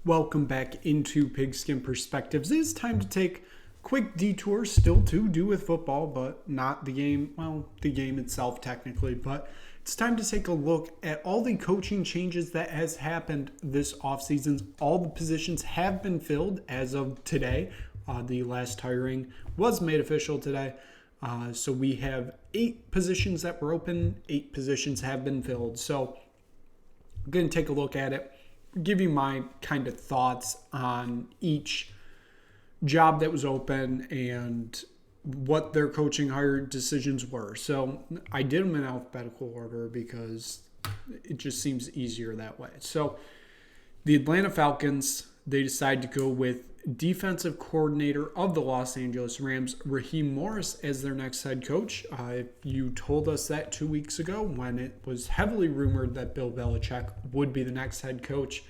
Welcome back into Pigskin Perspectives. It is time to take quick detours, still to do with football, but not the game. Well, the game itself technically, but it's time to take a look at all the coaching changes that has happened this offseason. All the positions have been filled as of today. The last hiring was made official today. So we have 8 positions that were open, 8 positions have been filled. So I'm going to take a look at it, give you my kind of thoughts on each job that was open and what their coaching hire decisions were. So I did them in alphabetical order because it just seems easier that way. So the Atlanta Falcons, they decided to go with defensive coordinator of the Los Angeles Rams, Raheem Morris, as their next head coach. You told us that 2 weeks ago when it was heavily rumored that Bill Belichick would be the next head coach.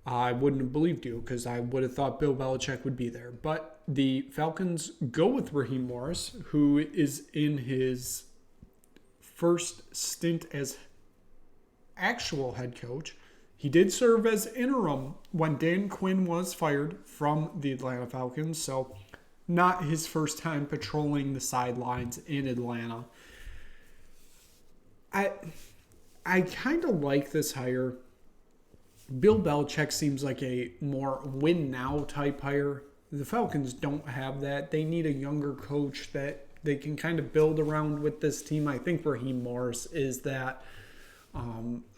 I wouldn't have believed you because I would have thought Bill Belichick would be there. But the Falcons go with Raheem Morris, who is in his first stint as actual head coach. He did serve as interim when Dan Quinn was fired from the Atlanta Falcons, so not his first time patrolling the sidelines in Atlanta. I kind of like this hire. Bill Belichick seems like a more win-now type hire. The Falcons don't have that. They need a younger coach that they can kind of build around with this team. I think Raheem Morris is that.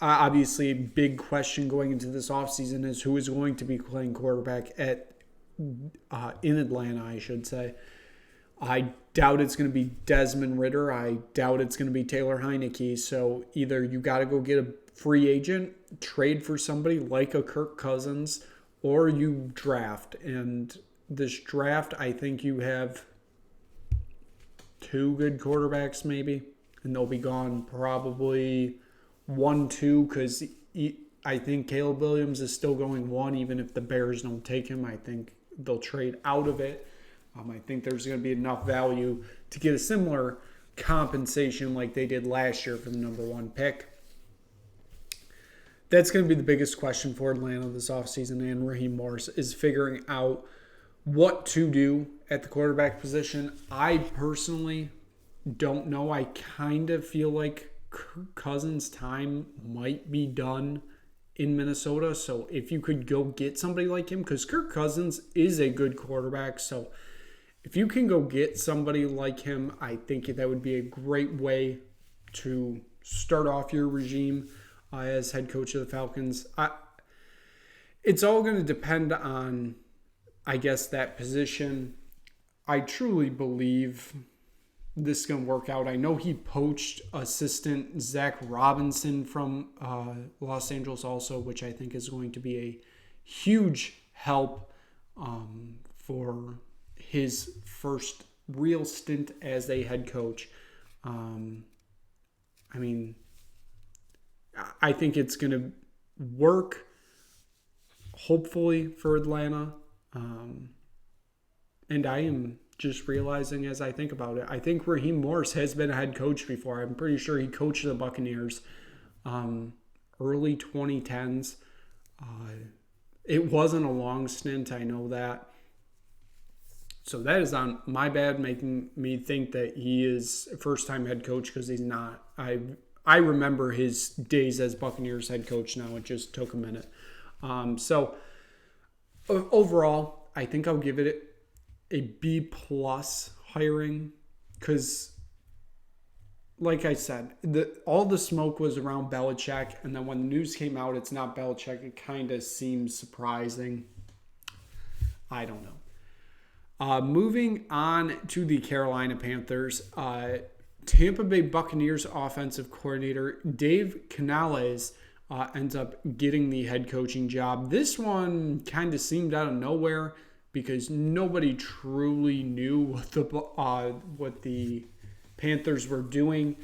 Obviously, a big question going into this offseason is who is going to be playing quarterback in Atlanta, I should say. I doubt it's going to be Desmond Ridder. I doubt it's going to be Taylor Heineke. So either you got to go get a free agent, trade for somebody like a Kirk Cousins, or you draft. And this draft, I think you have 2 good quarterbacks maybe, and they'll be gone probably 1-2 because I think Caleb Williams is still going 1 even if the Bears don't take him. I think they'll trade out of it. I think there's going to be enough value to get a similar compensation like they did last year for the number 1 pick. That's going to be the biggest question for Atlanta this offseason, and Raheem Morris is figuring out what to do at the quarterback position. I personally don't know. I kind of feel like Kirk Cousins' time might be done in Minnesota. So if you could go get somebody like him, because Kirk Cousins is a good quarterback. So if you can go get somebody like him, I think that would be a great way to start off your regime as head coach of the Falcons. It's all going to depend on, I guess, that position. I truly believe this is going to work out. I know he poached assistant Zach Robinson from Los Angeles also, which I think is going to be a huge help for his first real stint as a head coach. I think it's going to work, hopefully, for Atlanta. And I am just realizing as I think about it, I think Raheem Morris has been a head coach before. I'm pretty sure he coached the Buccaneers early 2010s. It wasn't a long stint, I know that. So that is on my bad, making me think that he is a first-time head coach because he's not. I remember his days as Buccaneers head coach now. It just took a minute. So overall, I think I'll give it a B+ hiring because, like I said, all the smoke was around Belichick, and then when the news came out it's not Belichick, it kind of seems surprising. I don't know. Moving on to the Carolina Panthers, Tampa Bay Buccaneers offensive coordinator Dave Canales ends up getting the head coaching job. This one kind of seemed out of nowhere because nobody truly knew what the Panthers were doing.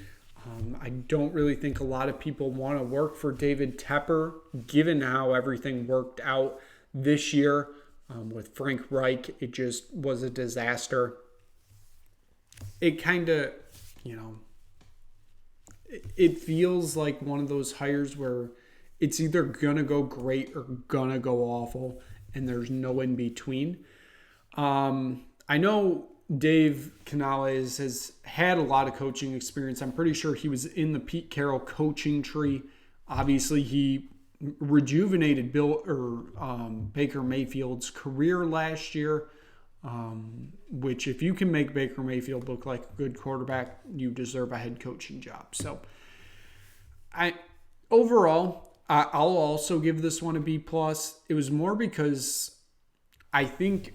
I don't really think a lot of people want to work for David Tepper, given how everything worked out this year with Frank Reich. It just was a disaster. It kind of, it feels like one of those hires where It's either going to go great or going to go awful, and there's no in between. I know Dave Canales has had a lot of coaching experience. I'm pretty sure he was in the Pete Carroll coaching tree. Obviously, he rejuvenated Baker Mayfield's career last year, which if you can make Baker Mayfield look like a good quarterback, you deserve a head coaching job. So, I'll also give this one a B+. It was more because I think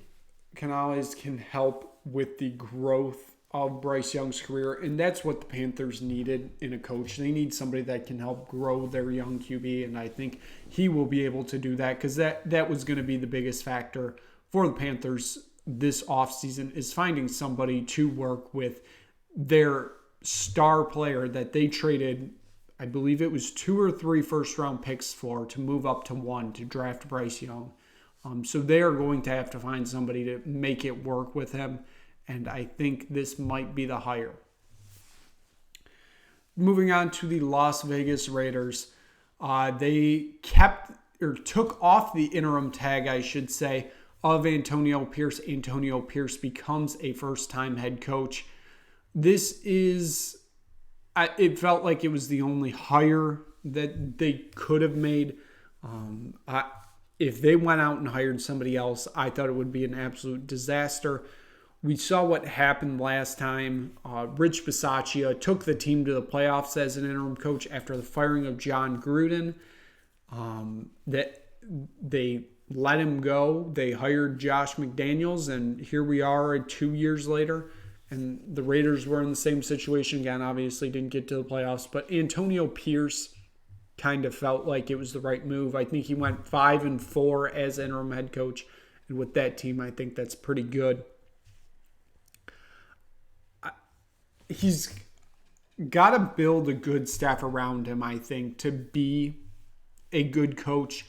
Canales can help with the growth of Bryce Young's career, and that's what the Panthers needed in a coach. They need somebody that can help grow their young QB, and I think he will be able to do that, because that was going to be the biggest factor for the Panthers this offseason, is finding somebody to work with their star player that they traded, I believe it was 2 or 3 first-round picks for, to move up to 1 to draft Bryce Young. So they are going to have to find somebody to make it work with him, and I think this might be the hire. Moving on to the Las Vegas Raiders. They took off the interim tag, I should say, of Antonio Pierce. Antonio Pierce becomes a first-time head coach. It felt like it was the only hire that they could have made. If they went out and hired somebody else, I thought it would be an absolute disaster. We saw what happened last time. Rich Bisaccia took the team to the playoffs as an interim coach after the firing of John Gruden. That they let him go. They hired Josh McDaniels, and here we are 2 years later. And the Raiders were in the same situation again. Obviously didn't get to the playoffs. But Antonio Pierce kind of felt like it was the right move. I think he went 5-4 as interim head coach. And with that team, I think that's pretty good. He's got to build a good staff around him, I think, to be a good coach.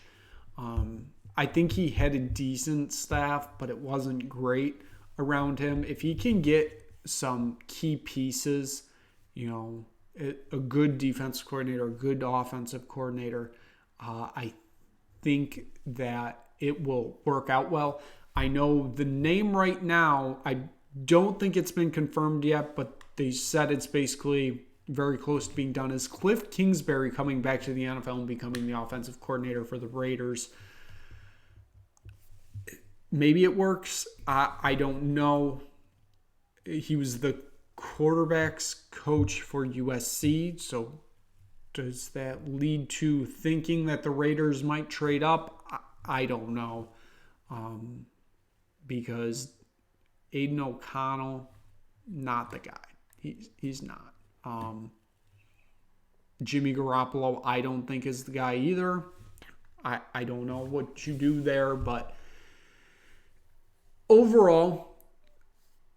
I think he had a decent staff, but it wasn't great around him. If he can get some key pieces, a good defensive coordinator, a good offensive coordinator, I think that it will work out well. I know the name right now, I don't think it's been confirmed yet, but they said it's basically very close to being done, is Cliff Kingsbury coming back to the NFL and becoming the offensive coordinator for the Raiders. Maybe it works. I don't know. He was the quarterback's coach for USC, so does that lead to thinking that the Raiders might trade up? I don't know. Because Aiden O'Connell, not the guy. He's not. Jimmy Garoppolo, I don't think is the guy either. I don't know what you do there, but overall,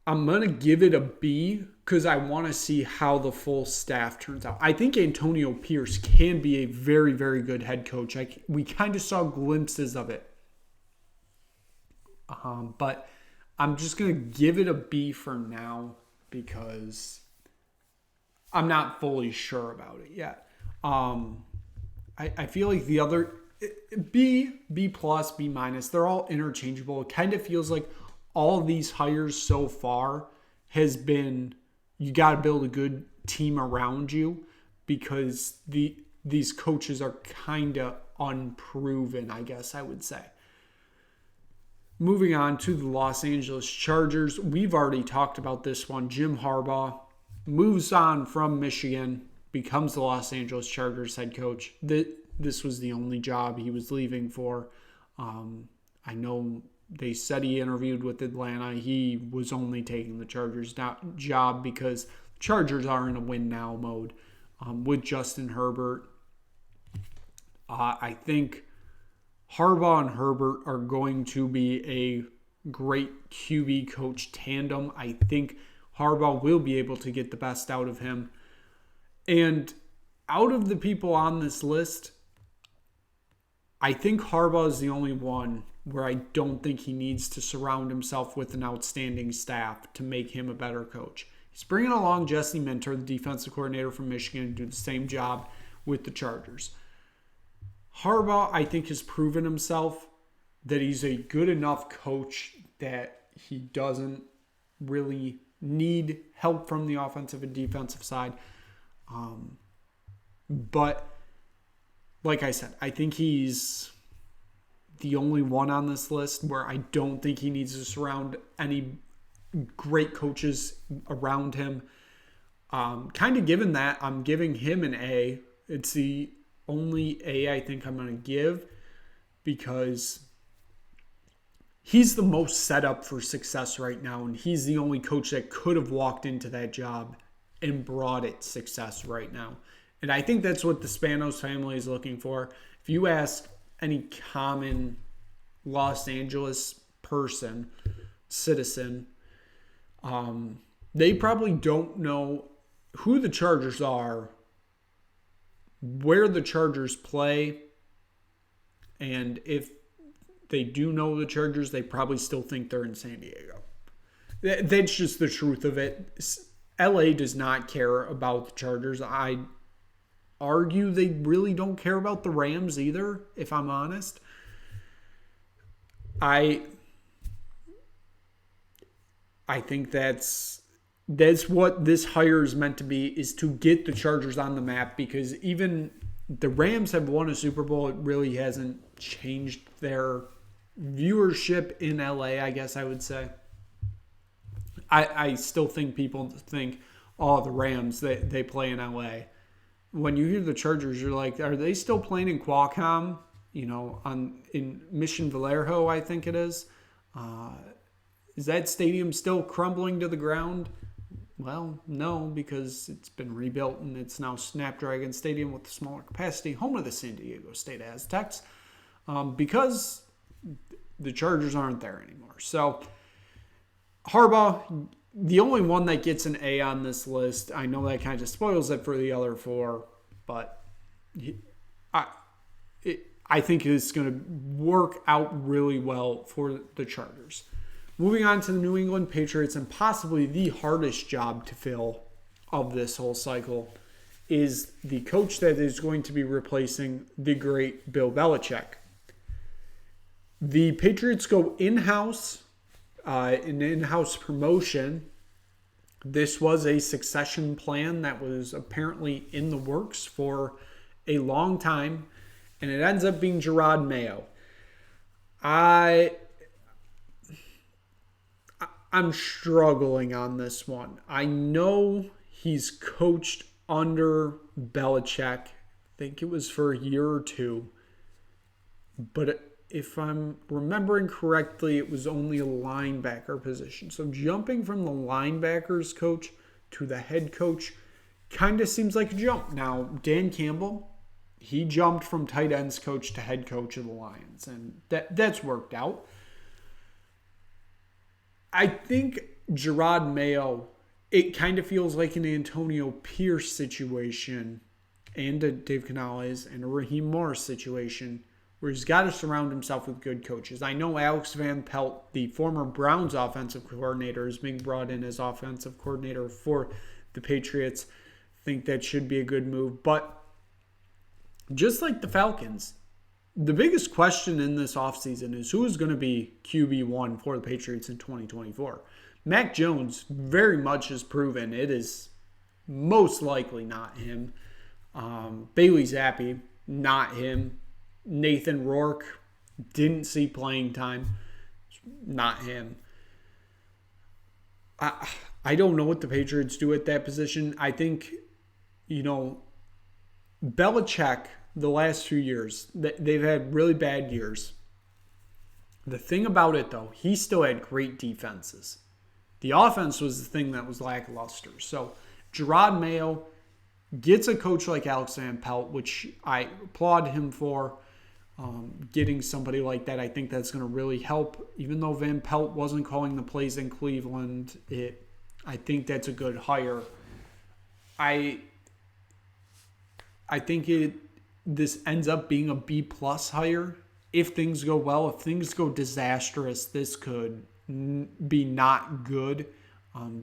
I'm going to give it a B because I want to see how the full staff turns out. I think Antonio Pierce can be a very, very good head coach. We kind of saw glimpses of it. But I'm just going to give it a B for now because I'm not fully sure about it yet. I feel like the other B+, B-, they're all interchangeable. It kind of feels like all these hires so far has been, you got to build a good team around you because these coaches are kind of unproven, I guess I would say. Moving on to the Los Angeles Chargers. We've already talked about this one. Jim Harbaugh moves on from Michigan, becomes the Los Angeles Chargers head coach. This was the only job he was leaving for. I know they said he interviewed with Atlanta. He was only taking the Chargers job because Chargers are in a win-now mode with Justin Herbert. I think Harbaugh and Herbert are going to be a great QB coach tandem. I think Harbaugh will be able to get the best out of him. And out of the people on this list, I think Harbaugh is the only one where I don't think he needs to surround himself with an outstanding staff to make him a better coach. He's bringing along Jesse Minter, the defensive coordinator from Michigan, to do the same job with the Chargers. Harbaugh, I think, has proven himself that he's a good enough coach that he doesn't really need help from the offensive and defensive side. But like I said, I think he's the only one on this list where I don't think he needs to surround any great coaches around him. Kind of given that, I'm giving him an A. It's the only A I think I'm going to give because he's the most set up for success right now, and he's the only coach that could have walked into that job and brought it success right now. And I think that's what the Spanos family is looking for. If you ask any common Los Angeles person, citizen, they probably don't know who the Chargers are, where the Chargers play, and if they do know the Chargers, they probably still think they're in San Diego. That's just the truth of it. LA does not care about the Chargers. I argue they really don't care about the Rams either, if I'm honest. I think that's what this hire is meant to be, is to get the Chargers on the map, because even the Rams have won a Super Bowl. It really hasn't changed their viewership in LA, I guess I would say. I still think people think, oh, the Rams, they play in LA. When you hear the Chargers, you're like, are they still playing in Qualcomm? In Mission Vallejo, I think it is. Is that stadium still crumbling to the ground? Well, no, because it's been rebuilt and it's now Snapdragon Stadium with a smaller capacity, home of the San Diego State Aztecs, because the Chargers aren't there anymore. So Harbaugh, the only one that gets an A on this list. I know that kind of spoils it for the other four, but I think it's going to work out really well for the Chargers. Moving on to the New England Patriots, and possibly the hardest job to fill of this whole cycle, is the coach that is going to be replacing the great Bill Belichick. The Patriots go in-house, an in-house promotion. This was a succession plan that was apparently in the works for a long time, and it ends up being Jerod Mayo. I'm struggling on this one. I know he's coached under Belichick. I think it was for a year or two. But if I'm remembering correctly, it was only a linebacker position. So jumping from the linebackers coach to the head coach kind of seems like a jump. Now, Dan Campbell, he jumped from tight ends coach to head coach of the Lions, and that's worked out. I think Jerod Mayo, it kind of feels like an Antonio Pierce situation and a Dave Canales and a Raheem Morris situation where he's got to surround himself with good coaches. I know Alex Van Pelt, the former Browns offensive coordinator, is being brought in as offensive coordinator for the Patriots. I think that should be a good move. But just like the Falcons, the biggest question in this offseason is who is going to be QB1 for the Patriots in 2024. Mac Jones very much has proven it is most likely not him. Bailey Zappi, not him. Nathan Rourke, didn't see playing time, not him. I don't know what the Patriots do at that position. I think, Belichick, the last few years, they've had really bad years. The thing about it, though, he still had great defenses. The offense was the thing that was lackluster. So Jerod Mayo gets a coach like Alex Van Pelt, which I applaud him for. Getting somebody like that, I think that's going to really help. Even though Van Pelt wasn't calling the plays in Cleveland, I think that's a good hire. I think this ends up being a B+ hire. If things go well, if things go disastrous, this could be not good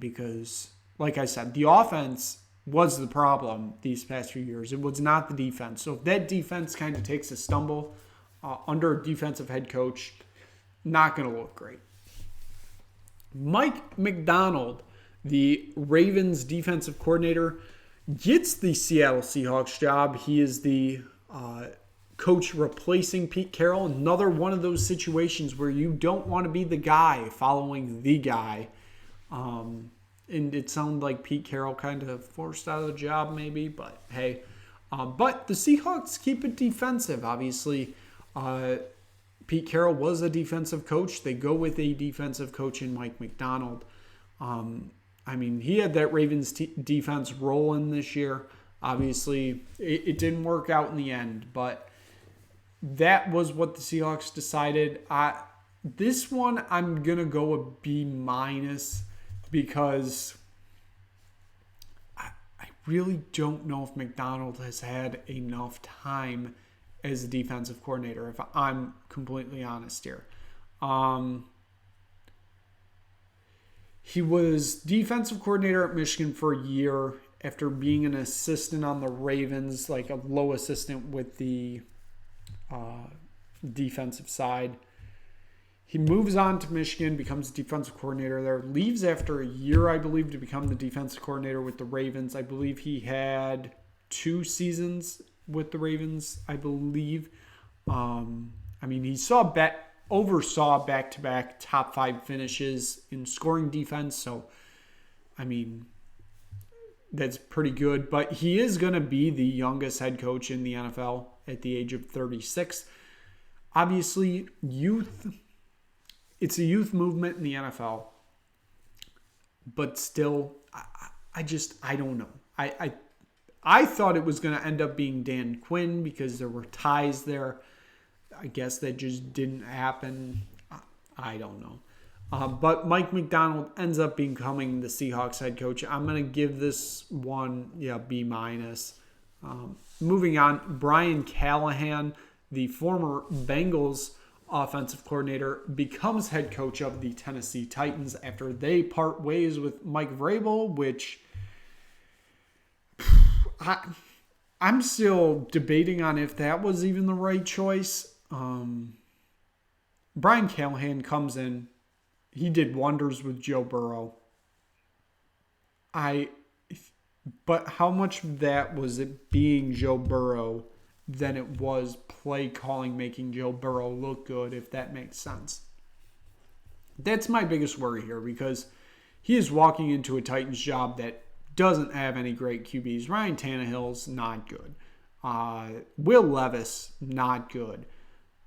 because, like I said, the offense was the problem these past few years. It was not the defense. So if that defense kind of takes a stumble under a defensive head coach, not going to look great. Mike Macdonald, the Ravens defensive coordinator, gets the Seattle Seahawks job. He is the coach replacing Pete Carroll. Another one of those situations where you don't want to be the guy following the guy. And it sounded like Pete Carroll kind of forced out of the job maybe, but hey. But the Seahawks keep it defensive. Obviously, Pete Carroll was a defensive coach. They go with a defensive coach in Mike Macdonald. He had that Ravens defense rolling this year. Obviously, it didn't work out in the end, but that was what the Seahawks decided. This one, I'm going to go a B- because I really don't know if Macdonald has had enough time as a defensive coordinator, if I'm completely honest here. He was defensive coordinator at Michigan for a year after being an assistant on the Ravens, like a low assistant with the defensive side. He moves on to Michigan, becomes defensive coordinator there, leaves after a year, I believe, to become the defensive coordinator with the Ravens. I believe he had 2 seasons with the Ravens, I believe. He oversaw back-to-back top 5 finishes in scoring defense. So, that's pretty good. But he is going to be the youngest head coach in the NFL at the age of 36. Obviously, it's a youth movement in the NFL. But still, I don't know. I thought it was going to end up being Dan Quinn because there were ties there. I guess that just didn't happen. I don't know. But Mike Macdonald ends up becoming the Seahawks head coach. I'm going to give this one, B-. Moving on, Brian Callahan, the former Bengals offensive coordinator, becomes head coach of the Tennessee Titans after they part ways with Mike Vrabel, which I'm still debating on if that was even the right choice. Brian Callahan comes in. He did wonders with Joe Burrow. But how much of that was it being Joe Burrow than it was play calling making Joe Burrow look good, if that makes sense? That's my biggest worry here because he is walking into a Titans job that doesn't have any great QBs. Ryan Tannehill's not good. Will Levis, not good.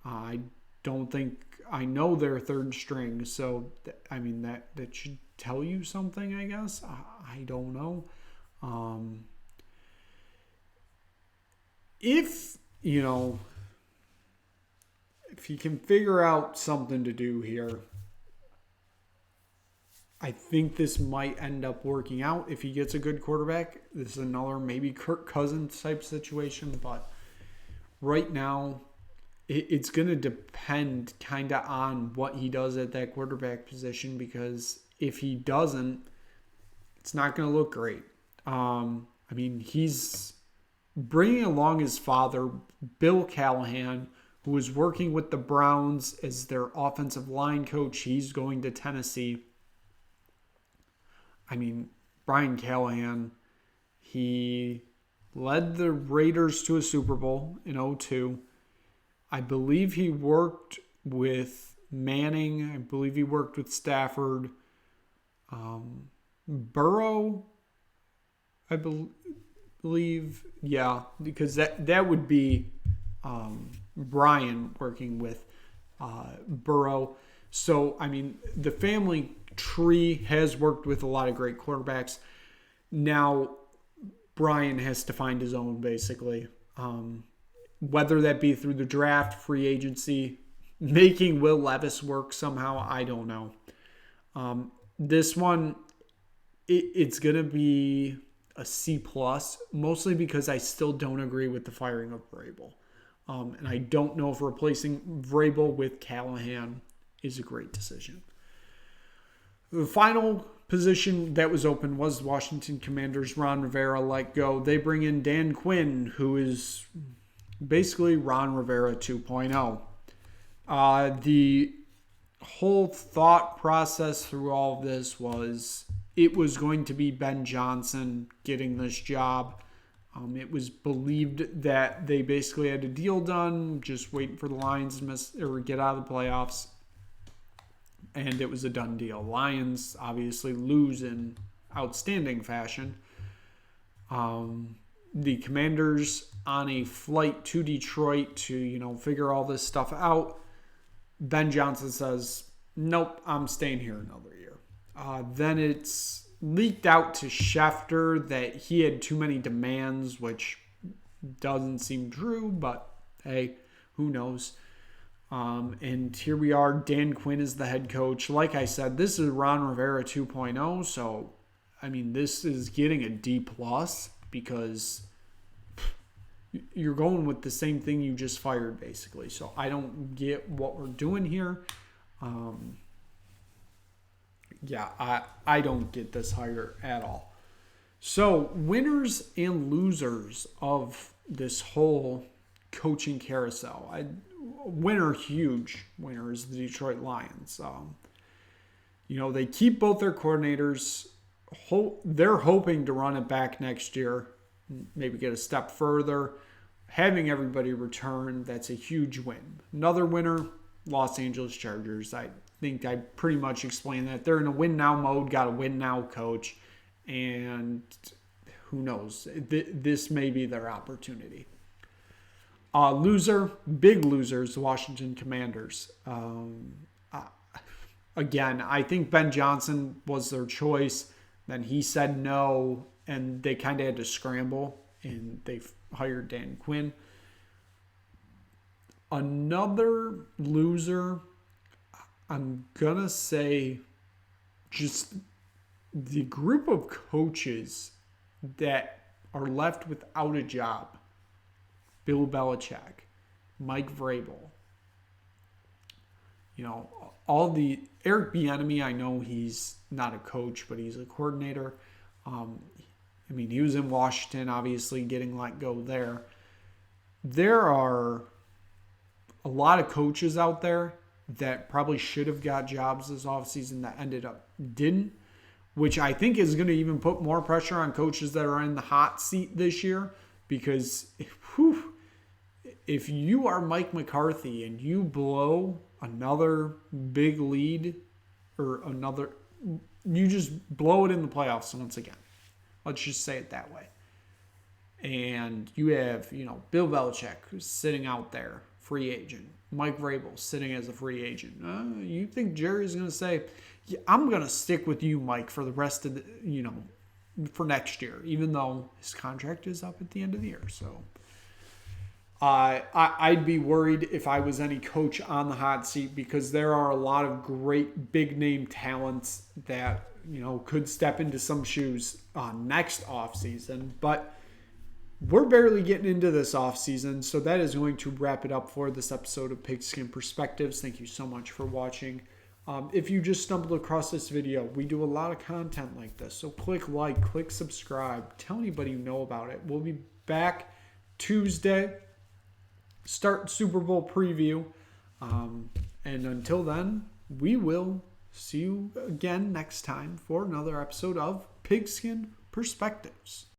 I don't think I know their third string, so that should tell you something, I guess. I don't know. If you can figure out something to do here, I think this might end up working out if he gets a good quarterback. This is another maybe Kirk Cousins type situation, but right now it's going to depend kind of on what he does at that quarterback position, because if he doesn't, it's not going to look great. He's bringing along his father, Bill Callahan, who is working with the Browns as their offensive line coach. He's going to Tennessee. Brian Callahan, he led the Raiders to a Super Bowl in 2002. I believe he worked with Manning. I believe he worked with Stafford. Burrow, I believe, because that would be Brian working with Burrow. So, the family tree has worked with a lot of great quarterbacks. Now, Brian has to find his own, basically. Whether that be through the draft, free agency, making Will Levis work somehow, I don't know. This one, it's going to be a C+, mostly because I still don't agree with the firing of Vrabel. And I don't know if replacing Vrabel with Callahan is a great decision. The final position that was open was Washington Commanders. Ron Rivera let go. They bring in Dan Quinn, who is basically Ron Rivera 2.0. The whole thought process through all of this was it was going to be Ben Johnson getting this job. It was believed that they basically had a deal done, just waiting for the Lions to miss or get out of the playoffs. And it was a done deal. Lions obviously lose in outstanding fashion. The Commanders on a flight to Detroit to, figure all this stuff out. Ben Johnson says, nope, I'm staying here another year. Then it's leaked out to Schefter that he had too many demands, which doesn't seem true, but hey, who knows? And here we are. Dan Quinn is the head coach. Like I said, this is Ron Rivera 2.0. So, this is getting a D+ because you're going with the same thing you just fired, basically. So I don't get what we're doing here. I don't get this hire at all. So winners and losers of this whole coaching carousel. Huge winner is the Detroit Lions. They keep both their coordinators. They're hoping to run it back next year, maybe get a step further. Having everybody return, that's a huge win. Another winner, Los Angeles Chargers. I think I pretty much explained that. They're in a win-now mode, got a win-now coach, and who knows? This may be their opportunity. Big losers, the Washington Commanders. Again, I think Ben Johnson was their choice. Then he said no, and they kind of had to scramble, and they hired Dan Quinn. Another loser, I'm going to say just the group of coaches that are left without a job. Bill Belichick, Mike Vrabel, all the Eric Bieniemy. I know he's not a coach, but he's a coordinator. He was in Washington, obviously getting let go there. There are a lot of coaches out there that probably should have got jobs this offseason that ended up didn't, which I think is going to even put more pressure on coaches that are in the hot seat this year because, if you are Mike McCarthy and you blow another big lead you just blow it in the playoffs once again. Let's just say it that way. And you have, Bill Belichick who's sitting out there, free agent. Mike Vrabel sitting as a free agent. You think Jerry's going to say, yeah, I'm going to stick with you, Mike, for the rest of the, for next year, even though his contract is up at the end of the year. So I'd be worried if I was any coach on the hot seat because there are a lot of great big name talents that, could step into some shoes next offseason. But we're barely getting into this offseason, so that is going to wrap it up for this episode of Pigskin Perspectives. Thank you so much for watching. If you just stumbled across this video, we do a lot of content like this, so click like, click subscribe, tell anybody you know about it. We'll be back Tuesday, start Super Bowl preview, and until then, we will see you again next time for another episode of Pigskin Perspectives.